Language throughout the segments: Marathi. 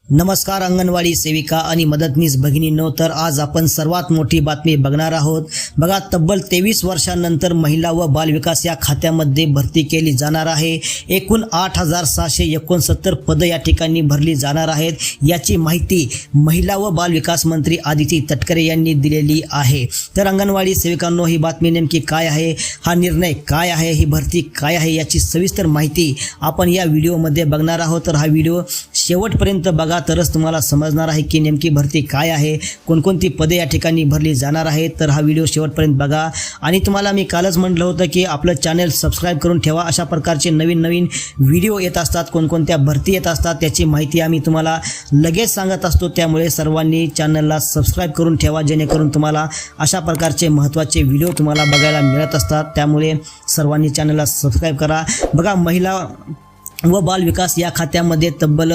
नमस्कार अंगणवाडी सेविका आणि मदतनीस भगिनींनो, तर आज आपण सर्वात मोठी बातमी बघणार आहोत। बघा, तब्बल 23 वर्षांनंतर महिला व बालविकास या खात्यामध्ये भरती केली जाणार आहे। एकूण 8669 पद या ठिकाणी भरली जाणार आहेत। याची माहिती महिला व बालविकास मंत्री आदिती तटकरे यांनी दिलेली आहे। तर अंगणवाडी सेविकांनो, ही बातमी नेमकी काय आहे, हा निर्णय काय आहे, ही भरती काय आहे, याची सविस्तर माहिती आपण या व्हिडिओमध्ये बघणार आहोत। तर हा व्हिडिओ शेवटपर्यंत बघा, तरच तुम्हाला समजणार आहे की नेमकी भरती काय आहे, कोणकोणती पदे या ठिकाणी भरली जाणार आहेत। तर हा व्हिडिओ शेवटपर्यंत बघा। आणि तुम्हाला मी कालच म्हटलं होतं की आपलं चॅनल सबस्क्राइब करून ठेवा। अशा प्रकारचे नवीन व्हिडिओ येत असतात, कोणकोणत्या भरती येत असतात त्याची माहिती आम्ही तुम्हाला लगेच सांगत असतो। त्यामुळे सर्वांनी चॅनलला सबस्क्राइब करून ठेवा, जेणेकरून तुम्हाला अशा प्रकारचे महत्त्वाचे व्हिडिओ तुम्हाला बघायला मिळत असतात। त्यामुळे सर्वांनी चॅनलला सबस्क्राइब करा। बघा, महिला व बाल विकास या खात्यामध्ये तब्बल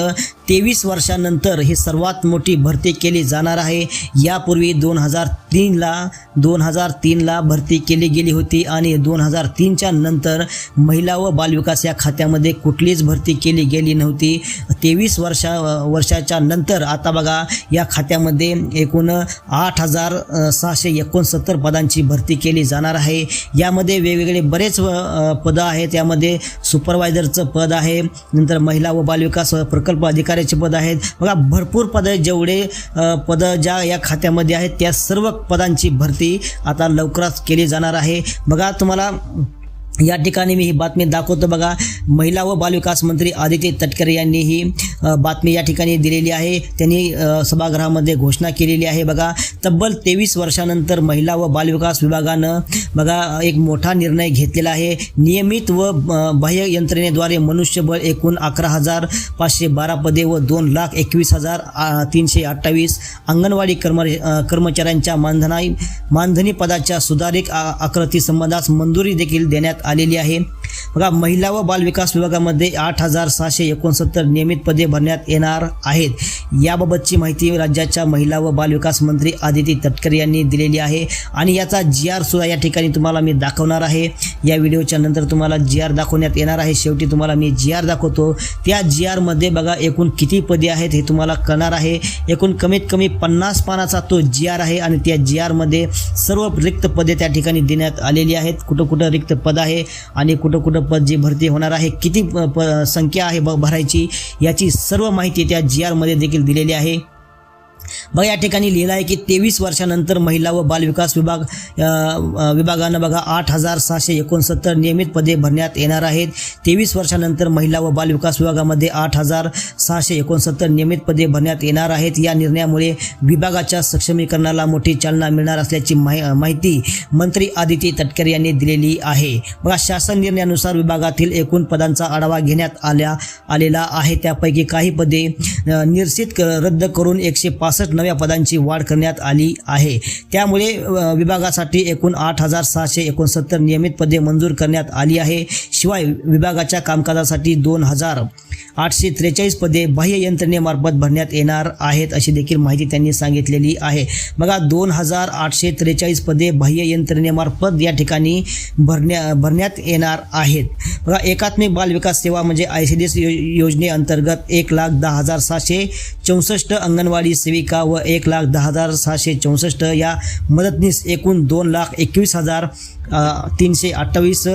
23 वर्षांनंतर ही सर्वात मोठी भरती केली जाणार आहे। यापूर्वी 2003 ला भरती केली गेली होती आणि 2003च्या नंतर महिला व बाल विकास या खात्यामध्ये कुठलीच भरती केली गेली नव्हती। 23 वर्षाच्या नंतर आता बघा, या खात्यामध्ये एकूण 8669 पदांची भरती केली जाणार आहे। यामध्ये वेगवेगळे बरेच पद आहेत। यामध्ये सुपरवायझरचं पद आहे, नंतर महिला व बालविकास प्रकल्प अधिकाऱ्याचे पद आहेत। बघा, भरपूर पद, जेवढे पद ज्या या खात्यामध्ये आहेत त्या सर्व पदांची भरती आता लवकरच केली जाणार आहे। बघा, तुम्हाला या ठिकाणी मी ही बातमी दाखवतो। बघा, महिला व बालविकास मंत्री आदिती तटकरे यांनी ही बातमी या ठिकाणी दिलेली आहे। त्यांनी सभागृहामध्ये घोषणा केलेली आहे। बघा, तब्बल 23 वर्षानंतर महिला व बालविकास विभागानं बघा एक मोठा निर्णय घेतलेला आहे। नियमित व बाह्य यंत्रणेद्वारे मनुष्यबळ एकूण 11,512 पदे व 2,21,328 अंगणवाडी कर्मचाऱ्यांच्या मानधनी पदाच्या सुधारित आकृती संबंधास मंजुरी देखील देण्यात आलेली आहे। बघा, महिला व बाल विकास विभागामध्ये 8669 नियमित पदे भरण्यात येणार आहेत। याबाबतची माहिती राज्याच्या महिला व बाल विकास मंत्री आदिती तटकरे यांनी दिलेली आहे। आणि याचा GR सुद्धा या ठिकाणी तुम्हाला मी दाखवणार आहे। या व्हिडिओच्या नंतर तुम्हाला GR दाखवण्यात येणार आहे। शेवटी तुम्हाला मी GR दाखवतो। त्या GR मध्ये बघा एकूण किती पदे आहेत हे तुम्हाला कळणार आहे। एकूण कमीत कमी 50 पानाचा तो GR आहे आणि त्या GR मध्ये सर्व रिक्त पदे त्या ठिकाणी देण्यात आलेली आहेत। कुठं रिक्त पद आहे आणि कुठं पद जी भरती होणार आहे, किती संख्या आहे भरायची, याची सर्व माहिती त्या GR मध्ये देखील दिलेली आहे। बघा, या ठिकाणी लिहिलं आहे की 23 वर्षानंतर महिला व बालविकास विभागानं बघा 8669 नियमित पदे भरण्यात येणार आहेत। 23 वर्षानंतर महिला व बालविकास विभागामध्ये 8669 नियमित पदे भरण्यात येणार आहेत। या निर्णयामुळे विभागाच्या सक्षमीकरणाला मोठी चालना मिळणार असल्याची माहिती मंत्री आदिती तटकरे यांनी दिलेली आहे। बघा, शासन निर्णयानुसार विभागातील एकूण पदांचा आढावा घेण्यात आलेला आहे। त्यापैकी काही पदे निश्चित रद्द करून 165 नव्या पदांची वाढ करण्यात आली आहे। त्यामुळे विभागासाठी एकूण 8669 नियमित पदे मंजूर करण्यात आली आहे। शिवाय विभागाच्या कामकाजासाठी 2843 पदे बाह्य यंत्रणेमार्फत भरण्यात येणार आहेत, अशी देखील माहिती त्यांनी सांगितलेली आहे। बघा, 2843 पदे बाह्य यंत्रणेमार्फत या ठिकाणी भरण्यात येणार आहेत। बघा, एकात्मिक बाल विकास सेवा म्हणजे ICDS योजनेअंतर्गत 1,10,764 अंगणवाडी सेविका व 1,10,764 या मदतनीस एकूण 2,21,328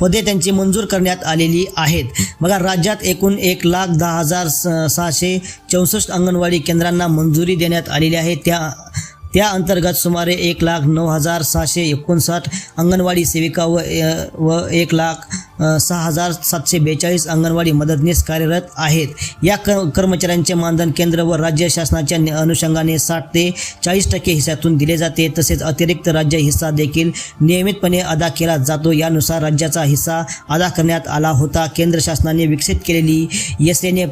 पदे त्यांची मंजूर करण्यात आलेली आहेत। बघा, राज्यात एकूण 1,10,764 अंगणवाडी केंद्रांना मंजुरी देण्यात आलेली आहे। त्या अंतर्गत सुमारे 1,09,759 अंगणवाडी सेविका व 1,06,742 अंगणवाडी मदतनीस कार्यरत आहेत। या कर्मचाऱ्यांचे मानधन केंद्र व राज्य शासनाच्या अनुषंगाने 60 ते 40% हिस्सातून दिले जाते। तसेच अतिरिक्त राज्य हिस्सा देखील नियमितपणे अदा केला जातो। यानुसार राज्याचा हिस्सा अदा करण्यात आला होता। केंद्र शासनाने विकसित केलेली SNA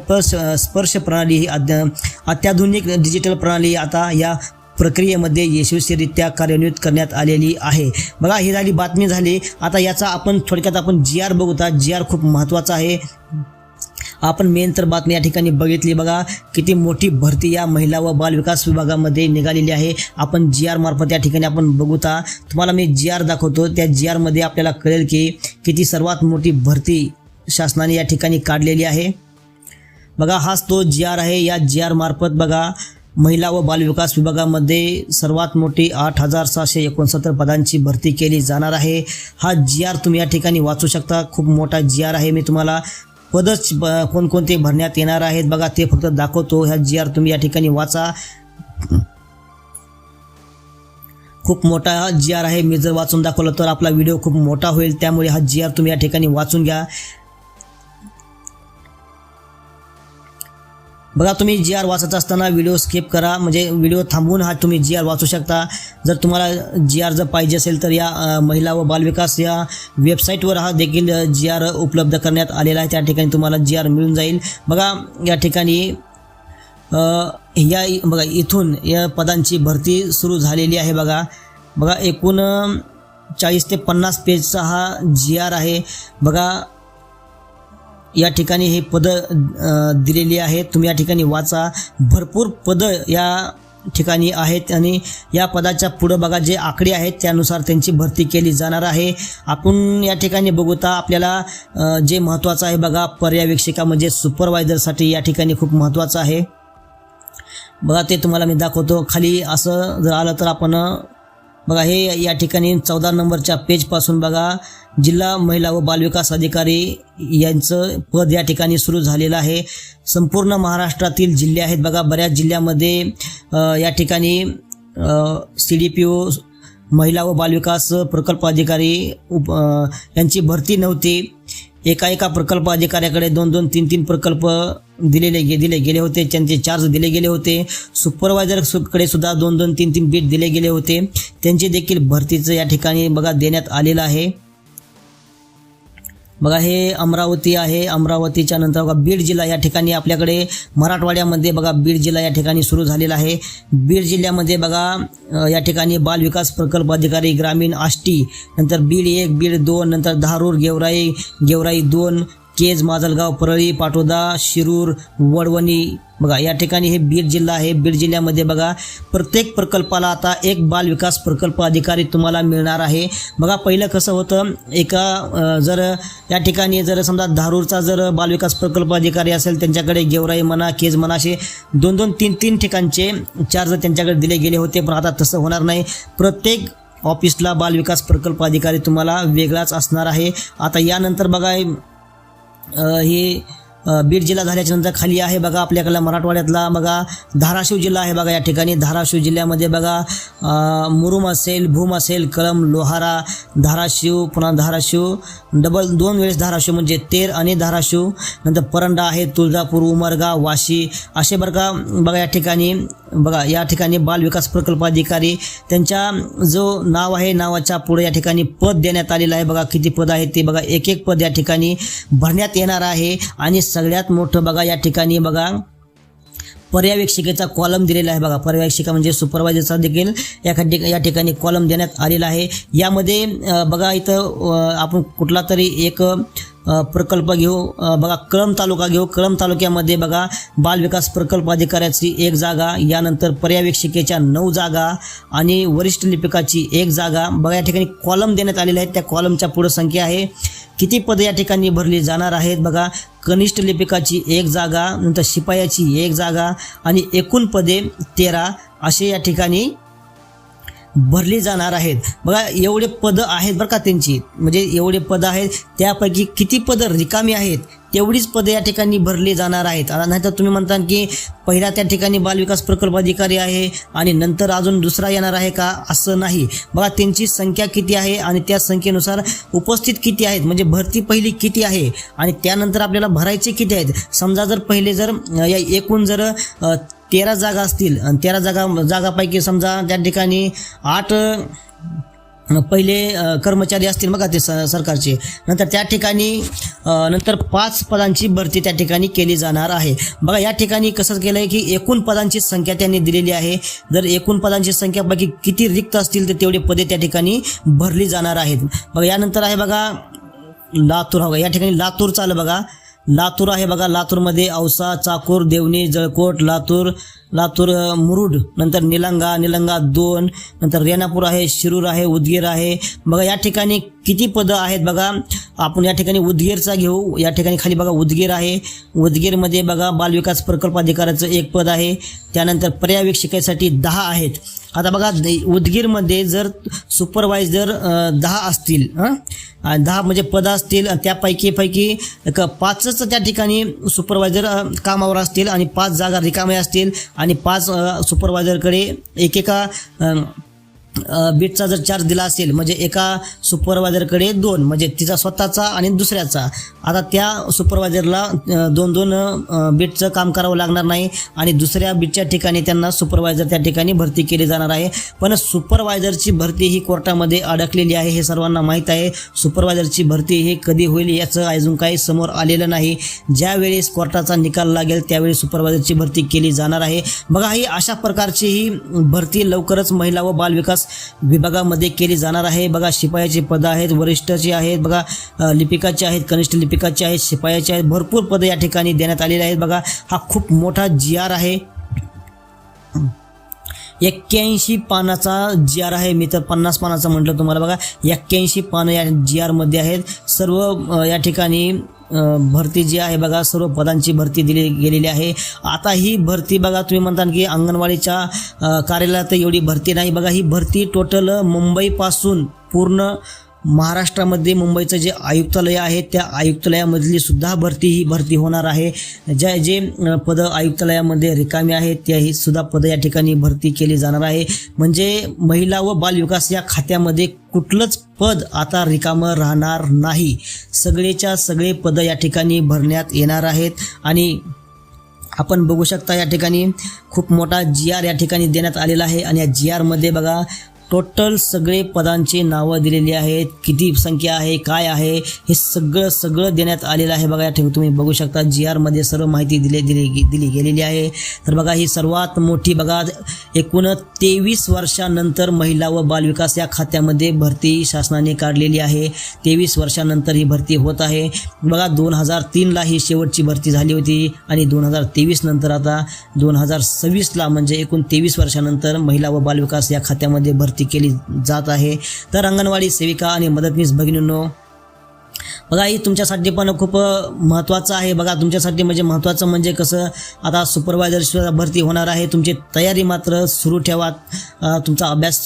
स्पर्श प्रणाली ही अत्याधुनिक डिजिटल प्रणाली आता या प्रक्रियेमध्ये यशस्वीरित्या कार्यान्वित करण्यात आलेली आहे। बघा, ही झाली बातमी झाली। आता याचा आपण थोडक्यात GR बघूया। GR खूप महत्त्वाचा आहे। आपण मेन तर बातमी या ठिकाणी बघितली। बघा, किती मोठी भरती या महिला व बाल विकास विभागामध्ये निघालेली आहे। आपण GR मार्फत या ठिकाणी आपण बघूया। तुम्हाला मी GR दाखवतो। त्या GR मध्ये आपल्याला कळेल की किती सर्वात मोठी भरती शासनाने या ठिकाणी काढलेली आहे। बघा हाच तो GR आहे. या GR मार्फत बघा महिला व बालविकास विभागामध्ये सर्वात मोठी 8,669 पदांची भरती केली जाणार आहे. हा GR तुम्ही या ठिकाणी वाचू शकता. खूप मोठा GR आहे. मी तुम्हाला पदच कोणकोणते भरण्यात येणार आहेत बघा ते फक्त दाखवतो. ह्या GR तुम्ही या ठिकाणी वाचा. खूप मोठा हा GR आहे. मी जर वाचून दाखवलं तर आपला व्हिडिओ खूप मोठा होईल, त्यामुळे हा GR तुम्ही या ठिकाणी वाचून घ्या. बघा तुम्ही GR वाचत असताना व्हिडिओ स्किप करा, म्हणजे व्हिडिओ थांबवून हा तुम्ही GR वाचू शकता. जर तुम्हाला GR जर पाहिजे असेल तर या महिला व बालविकास या वेबसाईटवर हा देखील GR उपलब्ध करण्यात आलेला आहे. त्या ठिकाणी तुम्हाला GR मिळून जाईल. बघा या ठिकाणी या बघा इथून या पदांची भरती सुरू झालेली आहे. बघा एकूण 40 ते 50 पेजचा हा GR आहे. बघा या ठिकाणी हे पद दिलेली आहेत. तुम्ही या ठिकाणी वाचा. भरपूर पद या ठिकाणी आहेत आणि या पदाच्या पुढे बघा जे आकडे आहेत त्यानुसार त्यांची भरती केली जाणार आहे. आपण या ठिकाणी बघूता आपल्याला जे महत्त्वाचं आहे बघा पर्यवेक्षिका म्हणजे सुपरवायझरसाठी या ठिकाणी खूप महत्त्वाचं आहे. बघा ते तुम्हाला मी दाखवतो. खाली असं जर आलं तर आपण बघा हे या ठिकाणी 14 नंबरच्या पेजपासून बघा जिल्हा महिला व बालविकास अधिकारी यांचं पद या ठिकाणी सुरू झालेलं आहे. संपूर्ण महाराष्ट्रातील जिल्हे आहेत बघा. बऱ्याच जिल्ह्यामध्ये या ठिकाणी CDPO महिला व बालविकास प्रकल्प अधिकारी यांची भरती नव्हती. एका प्रकल्प अधिकाऱ्याकडे 2-2, 3-3 प्रकल्प दिले गेले होते. त्यांचे चार्ज दिले गेले होते. सुपरवायझरकडे सुद्धा 2-2, 3-3 बीट दिले गेले होते. त्यांची देखील भरतीचं या ठिकाणी बघा देण्यात आलेलं आहे. बघा हे अमरावती आहे. अमरावतीच्या नंतर बघा बीड जिल्हा या ठिकाणी आपल्याकडे मराठवाड्यामध्ये बघा बीड जिल्हा या ठिकाणी सुरू झालेला आहे. बीड जिल्ह्यामध्ये बघा या ठिकाणी बाल विकास प्रकल्प अधिकारी ग्रामीण आष्टी, नंतर बीड 1, बीड 2, नंतर धारूर, गेवराई 2, केज, माजलगाव, परळी, पाटोदा, शिरूर, वडवणी बघा या ठिकाणी हे बीड जिल्हा आहे. बीड जिल्ह्यामध्ये बघा प्रत्येक प्रकल्पाला आता एक बाल विकास प्रकल्प अधिकारी तुम्हाला मिळणार आहे. बघा पहिलं कसं होतं जर या ठिकाणी जर समजा धारूरचा जर बाल विकास प्रकल्प अधिकारी असेल त्यांच्याकडे गेवराई म्हणा, केज म्हणा असे 2-2, 3-3 ठिकाणचे चार्ज त्यांच्याकडे दिले गेले होते. पण आता तसं होणार नाही. प्रत्येक ऑफिसला बाल विकास प्रकल्प अधिकारी तुम्हाला वेगळाच असणार आहे. आता यानंतर बघा ही बीड जिल्हा झाल्याच्या नंतर खाली आहे बघा आपल्याकडला मराठवाड्यातला बघा धाराशिव जिल्हा आहे. बघा या ठिकाणी धाराशिव जिल्ह्यामध्ये बघा मुरुम असेल, भूम असेल, कळंब, लोहारा, धाराशिव, पुन्हा धाराशिव 2 वेळेस धाराशिव म्हणजे तेर आणि धाराशिव, नंतर परंडा आहे, तुळजापूर, उमरगा, वाशी असे बघा या ठिकाणी बाल विकास प्रकल्प अधिकारी त्यांच्या जो नाव आहे नावाच्या पुढे या ठिकाणी पद देण्यात आलेलं आहे. बघा किती पद आहेत ते बघा एक पद या ठिकाणी भरण्यात येणार आहे. आणि सगळ्यात मोठं बघा या ठिकाणी बघा पर्यवेक्षिकेचा कॉलम दिलेला आहे. बघा पर्यवेक्षिका म्हणजे सुपरवायझरचा देखील या ठिकाणी कॉलम देण्यात आलेला आहे. यामध्ये बघा इथं आपण कुठला तरी एक प्रकल्प घेऊ. बघा कळंब तालुका घेऊ. कळंब तालुक्यामध्ये बघा बाल विकास प्रकल्प अधिकाऱ्याची 1 जागा, यानंतर पर्यवेक्षिकेच्या 9 जागा आणि वरिष्ठ लिपिकाची 1 जागा बघा या ठिकाणी कॉलम देण्यात आलेले आहेत. त्या कॉलमच्या पुढे संख्या आहे. किती पदे या ठिकाणी भरली जाणार आहेत बघा. कनिष्ठ लिपिकाची 1 जागा, नंतर शिपायाची 1 जागा आणि एकूण पदे 13 असे या ठिकाणी भरली जाणार आहेत. बघा एवढे पदं आहेत बरं का त्यांची, म्हणजे एवढे पदं आहेत त्यापैकी किती पदं रिकामी आहेत तेवढीच पदं या ठिकाणी भरली जाणार आहेत. नाहीतर तुम्ही म्हणता की पहिला त्या ठिकाणी बालविकास प्रकल्प अधिकारी आहे आणि नंतर अजून दुसरा येणार आहे का, असं नाही. बघा त्यांची संख्या किती आहे आणि त्या संख्येनुसार उपस्थित किती आहेत, म्हणजे भरती पहिली किती आहे आणि त्यानंतर आपल्याला भरायचे किती आहेत. समजा जर पहिले जर या एकूण जर 13 जागा असतील आणि 13 जागापैकी समजा त्या ठिकाणी 8 पहिले कर्मचारी असतील बघा ते सरकारचे, नंतर त्या ठिकाणी नंतर 5 पदांची भरती त्या ठिकाणी केली जाणार आहे. बघा या ठिकाणी कसं केलं आहे की एकूण पदांची संख्या त्यांनी दिलेली आहे. जर एकूण पदांची संख्यापैकी किती रिक्त असतील तर तेवढे पदे त्या ठिकाणी भरली जाणार आहेत. बघा यानंतर आहे बघा लातूर. बघा या ठिकाणी लातूरचं आलं बघा. लातूर आहे बघा, लातूरमध्ये औसा, चाकूर, देवणी, जळकोट, लातूर मुरुड, नंतर निलंगा 2, नंतर रेणापूर आहे, शिरूर आहे, उदगीर आहे बघा. या ठिकाणी किती पदं आहेत बघा. आपण या ठिकाणी उदगीरचा घेऊ. या ठिकाणी खाली बघा उदगीर आहे. उदगीरमध्ये बघा बालविकास प्रकल्प अधिकाऱ्याचं 1 पद आहे. त्यानंतर पर्यवेक्षकासाठी 10 आहेत. आता बघा उदगीरमध्ये जर सुपरवायझर 10 असतील, 10 म्हणजे पदं असतील, त्यापैकी 5च त्या ठिकाणी सुपरवायझर कामावर असतील आणि 5 जागा रिकाम्या असतील आणि 5 सुपरवायझरकडे एकेका बीटचा जर चार्ज दिला असेल म्हणजे एका सुपरवायझरकडे 2 म्हणजे तिचा स्वतःचा आणि दुसऱ्याचा. आता त्या सुपरवायझरला 2 बीटचं काम करावं लागणार नाही आणि दुसऱ्या बीटच्या ठिकाणी त्यांना सुपरवायझर त्या ठिकाणी भरती केली जाणार आहे. पण सुपरवायझरची भरती ही कोर्टामध्ये अडकलेली आहे, हे सर्वांना माहीत आहे. सुपरवायझरची भरती हे कधी होईल याचं अजून काही समोर आलेलं नाही. ज्यावेळेस कोर्टाचा निकाल लागेल त्यावेळी सुपरवायझरची भरती केली जाणार आहे. बघा ही अशा प्रकारची ही भरती लवकरच महिला व बालविकास विभागामध्ये केली जाणार आहे. बघा शिपायाची पदं आहेत, वरिष्ठची आहेत बघा, लिपिकाची आहेत, कनिष्ठ लिपिकाची आहेत, शिपायाची आहेत, भरपूर पदं या ठिकाणी देण्यात आलेली आहेत. बघा हा खूप मोठा GR आहे, 81 पानाचा GR आहे. मी तर 50 पानाचा म्हटलं तुम्हाला. बघा 81 पानं या GR मध्ये आहेत. सर्व या ठिकाणी भरती जी आहे बघा, सर्व पदांची भरती दिली गेलेली आहे. आता ही भरती बघा तुम्ही म्हणता की अंगणवाडीच्या कार्यालयात एवढी भरती नाही. बघा ही भरती टोटल मुंबईपासून पूर्ण महाराष्ट्रामध्ये मुंबईचं जे आयुक्तालय आहे त्या आयुक्तालयामधली सुद्धा ही भरती होणार आहे. जे पदं आयुक्तालयामध्ये रिकामी आहेत त्याही सुद्धा पदं या ठिकाणी भरती केली जाणार आहे. म्हणजे महिला व बालविकास या खात्यामध्ये कुठलंच पद आता रिकामं राहणार नाही. सगळेच्या सगळे पदं या ठिकाणी भरण्यात येणार आहेत. आणि आपण बघू शकता या ठिकाणी खूप मोठा GR या ठिकाणी देण्यात आलेला आहे. आणि या GR मध्ये बघा टोटल सगळे पदांची नावं दिलेली आहेत, किती संख्या आहे, काय आहे, हे सगळं देण्यात आलेलं आहे. बघा या ठिकाणी तुम्ही बघू शकता GR मध्ये सर्व माहिती दिली गेलेली आहे. तर बघा ही सर्वात मोठी बघा एकूण 23 वर्षानंतर महिला व बालविकास या खात्यामध्ये भरती शासनाने काढलेली आहे. 23 वर्षानंतर ही भरती होत आहे. बघा 2003ला ही शेवटची भरती झाली होती आणि 2023 नंतर आता 2026ला म्हणजे एकूण 23 वर्षानंतर महिला व बालविकास या खात्यामध्ये भरती केली जात आहे. तर अंगणवाडी सेविका आणि मदतनीस भगिनींनो बघा ही तुमच्यासाठी पण खूप महत्त्वाचं आहे. बघा तुमच्यासाठी म्हणजे महत्त्वाचं म्हणजे कसं, आता सुपरवायझर भरती होणार आहे. तुमची तयारी मात्र सुरू ठेवा, तुमचा अभ्यास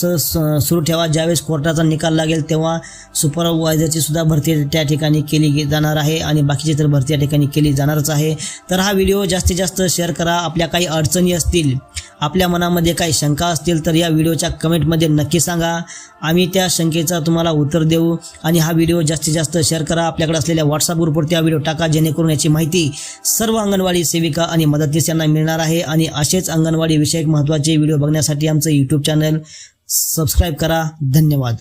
सुरू ठेवा. ज्यावेळेस कोर्टाचा निकाल लागेल तेव्हा सुपरवायझरची सुद्धा भरती त्या ठिकाणी केली जाणार आहे आणि बाकीची तर भरती या ठिकाणी केली जाणारच आहे. तर हा व्हिडिओ जास्तीत जास्त शेअर करा. आपल्या काही अडचणी असतील, आपल्या मनामध्ये काही शंका असतील तर या व्हिडिओच्या कमेंटमध्ये नक्की सांगा. आम्ही त्या शंकेचा तुम्हाला उत्तर देऊ. आणि हा व्हिडिओ जास्तीत जास्त शेअर करा. आपल्याकडे असलेल्या व्हॉट्सअप ग्रुपवरती हा व्हिडिओ टाका, जेणेकरून याची माहिती सर्व अंगणवाडी सेविका आणि मदतनीस यांना मिळणार आहे. आणि असेच अंगणवाडी विषयक महत्त्वाचे व्हिडिओ बघण्यासाठी आमचं YouTube चॅनल सबस्क्राईब करा. धन्यवाद.